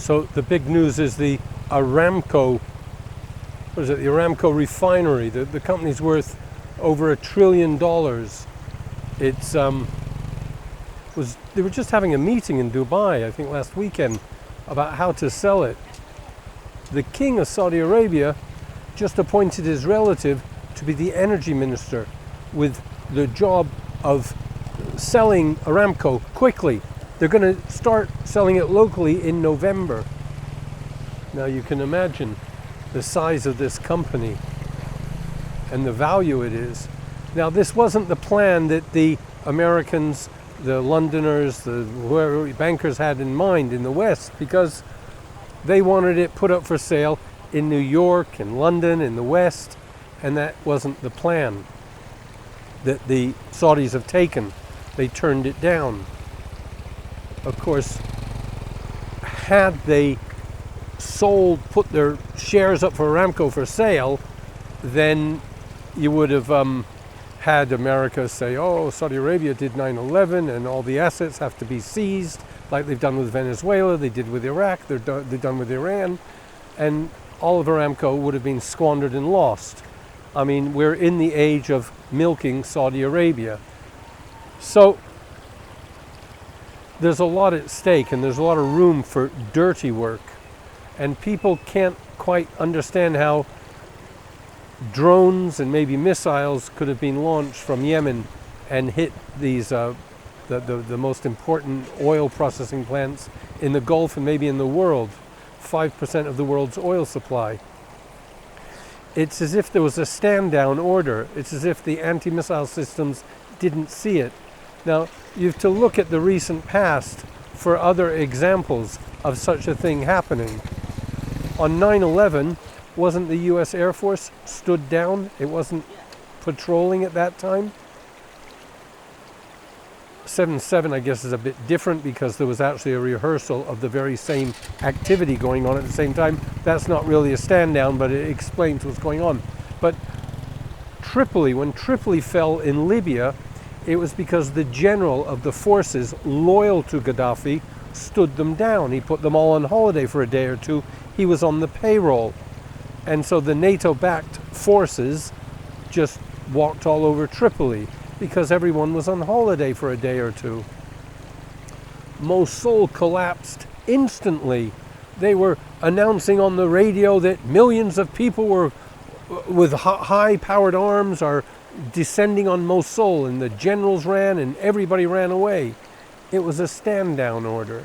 So the big news is the Aramco, what is it, the Aramco refinery. The company's worth over $1 trillion. It's they were just having a meeting in Dubai, I think last weekend, about how to sell it. The king of Saudi Arabia just appointed his relative to be the energy minister with the job of selling Aramco quickly. They're going to start selling it locally in November. Now you can imagine the size of this company and the value it is. Now this wasn't the plan that the Americans, the Londoners, the whoever bankers had in mind in the West, because they wanted it put up for sale in New York and London in the West, and that wasn't the plan that the Saudis have taken. They turned it down. Of course, had they put their shares up for Aramco for sale, then you would have had America say, oh, Saudi Arabia did 9/11 and all the assets have to be seized, like they've done with Venezuela, they did with Iraq, they've done with Iran, and all of Aramco would have been squandered and lost. I mean, we're in the age of milking Saudi Arabia. So there's a lot at stake and there's a lot of room for dirty work. And people can't quite understand how drones and maybe missiles could have been launched from Yemen and hit these the most important oil processing plants in the Gulf and maybe in the world, 5% of the world's oil supply. It's as if there was a stand-down order. It's as if the anti-missile systems didn't see it. Now, you have to look at the recent past for other examples of such a thing happening. On 9/11, wasn't the U.S. Air Force stood down? It wasn't patrolling at that time. 7/7, I guess, is a bit different because there was actually a rehearsal of the very same activity going on at the same time. That's not really a stand down, but it explains what's going on. But Tripoli, when Tripoli fell in Libya, it was because the general of the forces loyal to Gaddafi stood them down. He put them all on holiday for a day or two. He was on the payroll. And so the NATO-backed forces just walked all over Tripoli because everyone was on holiday for a day or two. Mosul collapsed instantly. They were announcing on the radio that millions of people were with high-powered arms are descending on Mosul, and the generals ran and everybody ran away. It was a stand-down order.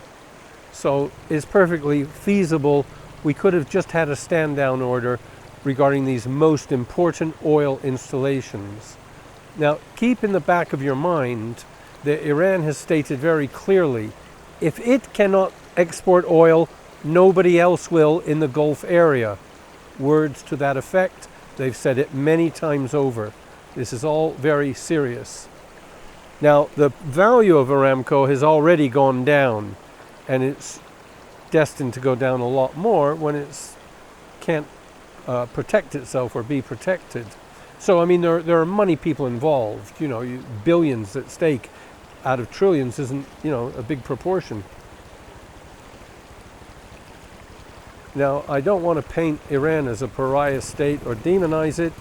So it's perfectly feasible. We could have just had a stand-down order regarding these most important oil installations. Now, keep in the back of your mind that Iran has stated very clearly, if it cannot export oil, nobody else will in the Gulf area. Words to that effect. They've said it many times over. This is all very serious. Now, the value of Aramco has already gone down, and it's destined to go down a lot more when it can't protect itself or be protected. So, I mean, there are money people involved. You know, billions at stake out of trillions isn't, a big proportion. Now, I don't want to paint Iran as a pariah state or demonize it.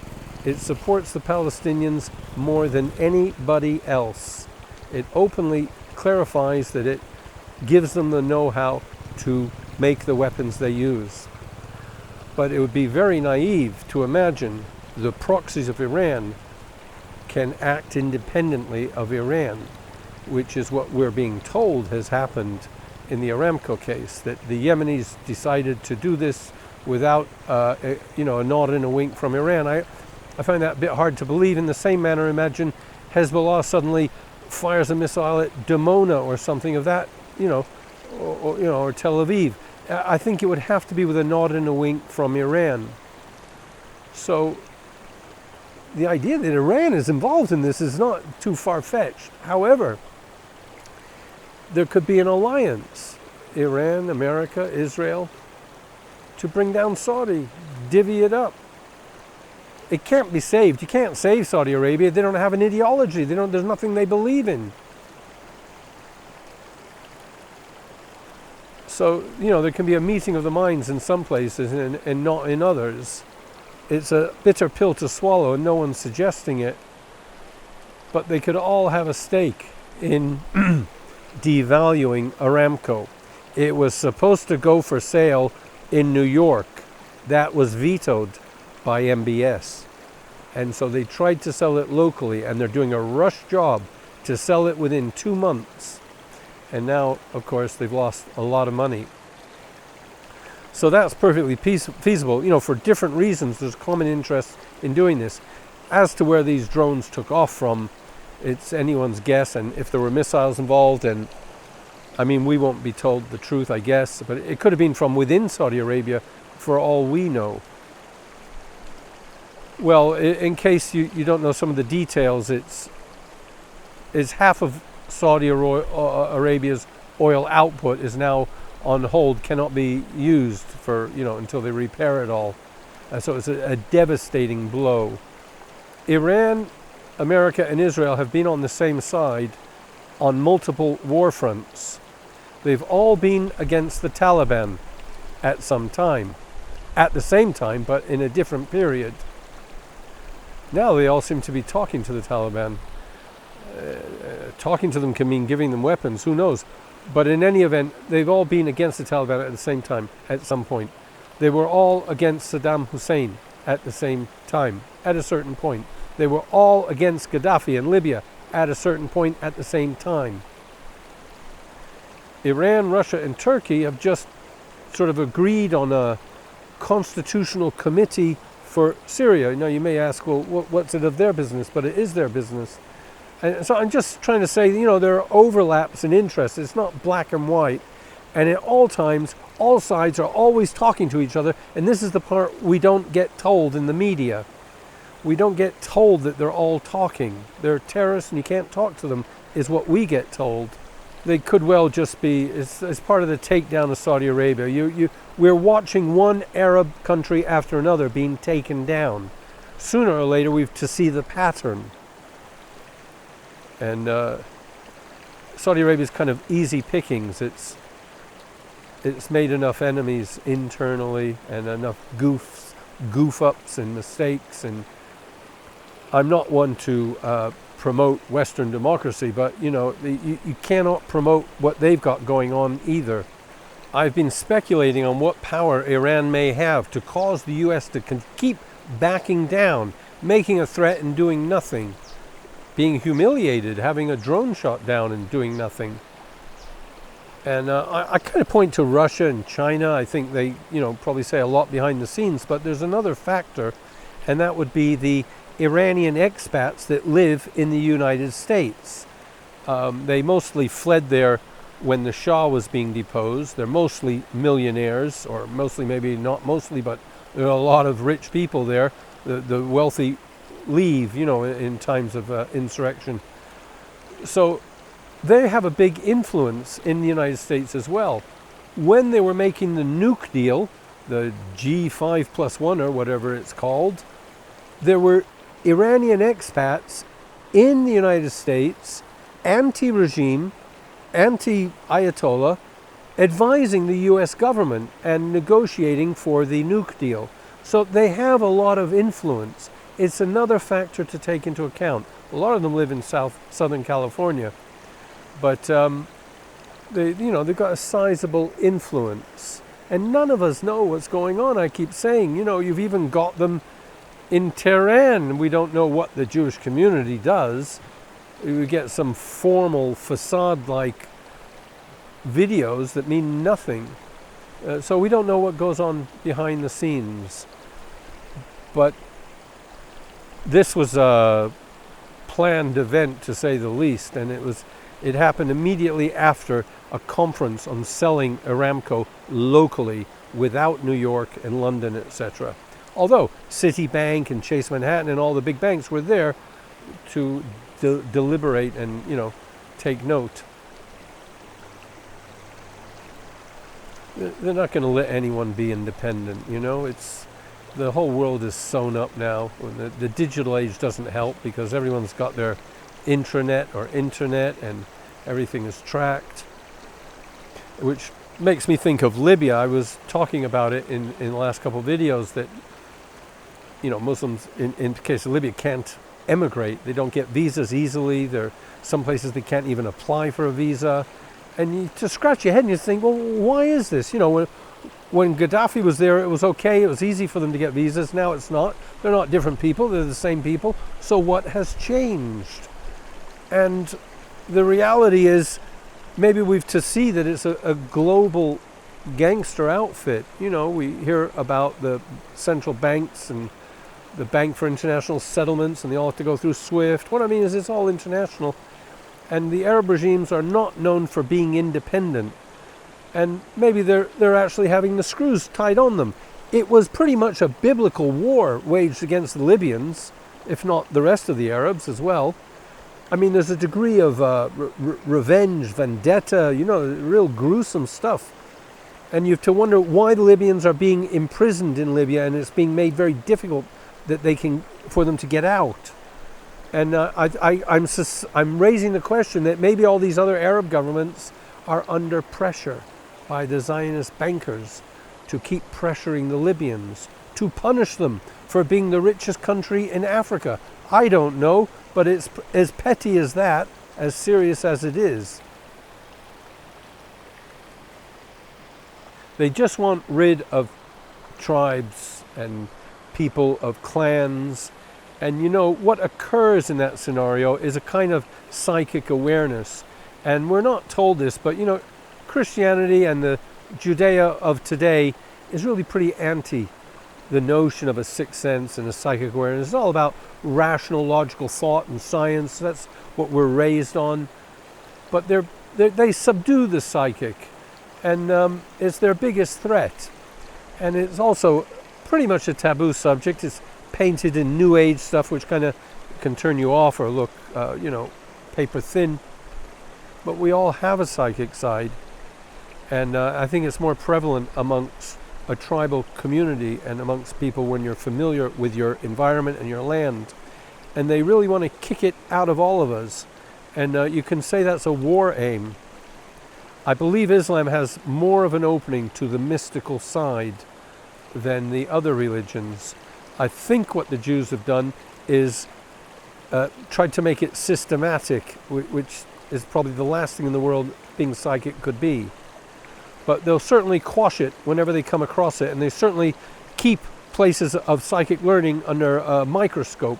It supports the Palestinians more than anybody else. It openly clarifies that it gives them the know-how to make the weapons they use. But it would be very naive to imagine the proxies of Iran can act independently of Iran, which is what we're being told has happened in the Aramco case, that the Yemenis decided to do this without a nod and a wink from Iran. I find that a bit hard to believe. In the same manner, imagine Hezbollah suddenly fires a missile at Dimona or something of that, or Tel Aviv. I think it would have to be with a nod and a wink from Iran. So the idea that Iran is involved in this is not too far-fetched. However, there could be an alliance, Iran, America, Israel, to bring down Saudi, divvy it up. It can't be saved. You can't save Saudi Arabia. They don't have an ideology. There's nothing they believe in. So, there can be a meeting of the minds in some places and not in others. It's a bitter pill to swallow, and no one's suggesting it. But they could all have a stake in devaluing Aramco. It was supposed to go for sale in New York. That was vetoed by MBS. And so they tried to sell it locally, and they're doing a rush job to sell it within 2 months. And now, of course, they've lost a lot of money. So that's perfectly feasible. For different reasons, there's common interest in doing this. As to where these drones took off from, it's anyone's guess. And if there were missiles involved, and we won't be told the truth, I guess, but it could have been from within Saudi Arabia for all we know. Well, in case you don't know some of the details, it's half of Saudi Arabia's oil output is now on hold, cannot be used for, until they repair it all. So it's a devastating blow. Iran, America, and Israel have been on the same side on multiple war fronts. They've all been against the Taliban at some time, at the same time, but in a different period. Now they all seem to be talking to the Taliban. Talking to them can mean giving them weapons, who knows? But in any event, they've all been against the Taliban at the same time, at some point. They were all against Saddam Hussein at the same time, at a certain point. They were all against Gaddafi in Libya at a certain point at the same time. Iran, Russia, and Turkey have just sort of agreed on a constitutional committee for Syria. Now you may ask, well, what's it of their business? But it is their business. And so I'm just trying to say, there are overlaps in interests. It's not black and white. And at all times, all sides are always talking to each other. And this is the part we don't get told in the media. We don't get told that they're all talking. They're terrorists and you can't talk to them, is what we get told. They could well just be, as part of the takedown of Saudi Arabia. We're watching one Arab country after another being taken down. Sooner or later, we've to see the pattern. And Saudi Arabia is kind of easy pickings. It's made enough enemies internally and enough goof-ups and mistakes. And I'm not one to promote Western democracy, but you cannot promote what they've got going on either. I've been speculating on what power Iran may have to cause the U.S. to keep backing down, making a threat and doing nothing. Being humiliated, having a drone shot down and doing nothing. And I kind of point to Russia and China. I think they, probably say a lot behind the scenes, but there's another factor, and that would be the Iranian expats that live in the United States. They mostly fled there when the Shah was being deposed. They're mostly millionaires, or mostly, maybe not mostly, but there are a lot of rich people there. The wealthy leave, in times of insurrection. So they have a big influence in the United States as well. When they were making the nuke deal, the G5+1 or whatever it's called, there were Iranian expats in the United States, anti-regime, anti-Ayatollah, advising the US government and negotiating for the nuke deal. So they have a lot of influence. It's another factor to take into account. A lot of them live in Southern California, but they've got a sizable influence. And none of us know what's going on. I keep saying, you've even got them in Tehran. We don't know what the Jewish community does. We get some formal facade-like videos that mean nothing. So we don't know what goes on behind the scenes. But this was a planned event, to say the least, and it happened immediately after a conference on selling Aramco locally without New York and London, etc. Although Citibank and Chase Manhattan and all the big banks were there to deliberate and take note. They're not going to let anyone be independent. It's the whole world is sewn up now. The digital age doesn't help because everyone's got their intranet or internet and everything is tracked, which makes me think of Libya. I was talking about it in the last couple of videos that, Muslims in the case of Libya can't emigrate. They don't get visas easily. There are some places they can't even apply for a visa. And you just scratch your head and you think, well, why is this? When Gaddafi was there, it was okay. It was easy for them to get visas. Now it's not. They're not different people. They're the same people. So what has changed? And the reality is, maybe we've to see that it's a global gangster outfit. We hear about the central banks and the Bank for International Settlements, and they all have to go through SWIFT. What I mean is it's all international. And the Arab regimes are not known for being independent. And maybe they're actually having the screws tied on them. It was pretty much a biblical war waged against the Libyans, if not the rest of the Arabs as well. I mean, there's a degree of revenge, vendetta, real gruesome stuff. And you have to wonder why the Libyans are being imprisoned in Libya, and it's being made very difficult for them to get out. And I'm raising the question that maybe all these other Arab governments are under pressure by the Zionist bankers to keep pressuring the Libyans, to punish them for being the richest country in Africa. I don't know, but it's as petty as that, as serious as it is. They just want rid of tribes and people, of clans. And what occurs in that scenario is a kind of psychic awareness. And we're not told this, but Christianity and the Judea of today is really pretty anti the notion of a sixth sense and a psychic awareness. It's all about rational, logical thought and science. That's what we're raised on. But they subdue the psychic, and it's their biggest threat. And it's also pretty much a taboo subject. It's painted in New Age stuff, which kind of can turn you off or look, paper thin. But we all have a psychic side. And I think it's more prevalent amongst a tribal community and amongst people when you're familiar with your environment and your land. And they really want to kick it out of all of us. And you can say that's a war aim. I believe Islam has more of an opening to the mystical side than the other religions. I think what the Jews have done is tried to make it systematic, which is probably the last thing in the world being psychic could be. But they'll certainly quash it whenever they come across it, and they certainly keep places of psychic learning under a microscope.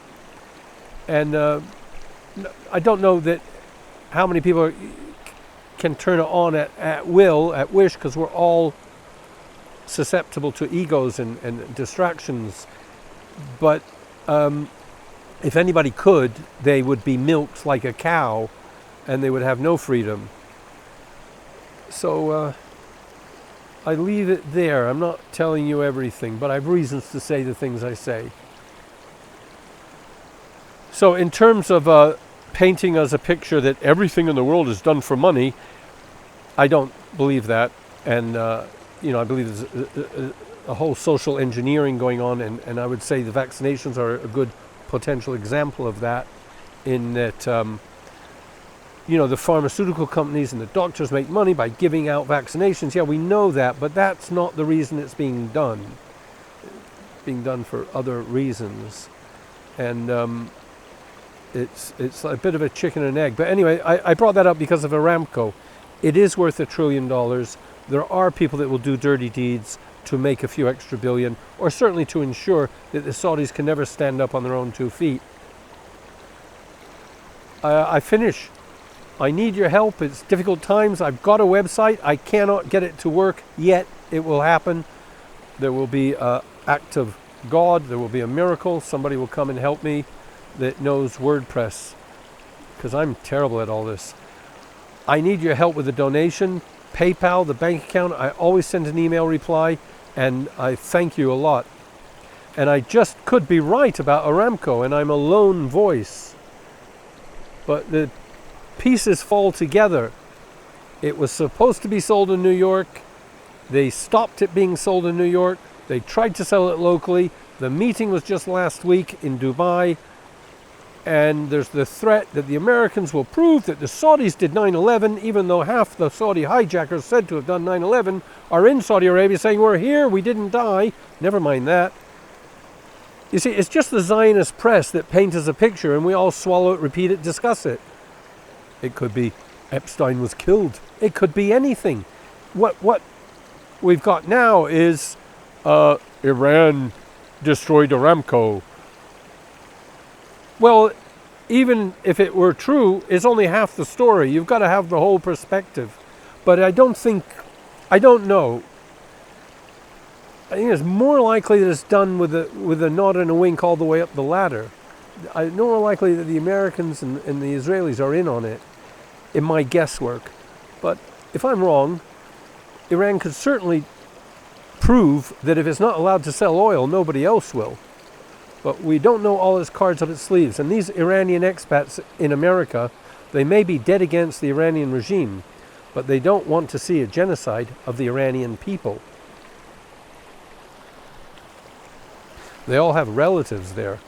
And I don't know that how many people can turn it on at will, at wish, because we're all susceptible to egos and distractions. But if anybody could, they would be milked like a cow, and they would have no freedom. So I leave it there. I'm not telling you everything, but I have reasons to say the things I say. So in terms of painting us a picture that everything in the world is done for money, I don't believe that. And, I believe there's a whole social engineering going on, and I would say the vaccinations are a good potential example of that, in that, the pharmaceutical companies and the doctors make money by giving out vaccinations. Yeah, we know that, but that's not the reason it's being done. It's being done for other reasons. And it's a bit of a chicken and egg. But anyway, I brought that up because of Aramco. It is worth $1 trillion. There are people that will do dirty deeds to make a few extra billion, or certainly to ensure that the Saudis can never stand up on their own 2 feet. I finish. I need your help. It's difficult times. I've got a website. I cannot get it to work yet. It will happen. There will be an act of God. There will be a miracle. Somebody will come and help me that knows WordPress, because I'm terrible at all this. I need your help with the donation, PayPal, the bank account. I always send an email reply, and I thank you a lot. And I just could be right about Aramco, and I'm a lone voice. But the pieces fall together. It was supposed to be sold in New York. They stopped it being sold in New York. They tried to sell it locally. The meeting was just last week in Dubai. And there's the threat that the Americans will prove that the Saudis did 9/11, even though half the Saudi hijackers said to have done 9/11 are in Saudi Arabia saying, we're here, we didn't die. Never mind that. You see, it's just the Zionist press that paints us a picture and we all swallow it, repeat it, discuss it. It could be Epstein was killed. It could be anything. What we've got now is Iran destroyed Aramco. Well, even if it were true, it's only half the story. You've got to have the whole perspective. But I don't know. I think it's more likely that it's done with a nod and a wink all the way up the ladder. I know more likely that the Americans and the Israelis are in on it, in my guesswork. But if I'm wrong, Iran could certainly prove that if it's not allowed to sell oil, nobody else will. But we don't know all its cards up its sleeves. And these Iranian expats in America, they may be dead against the Iranian regime, but they don't want to see a genocide of the Iranian people. They all have relatives there.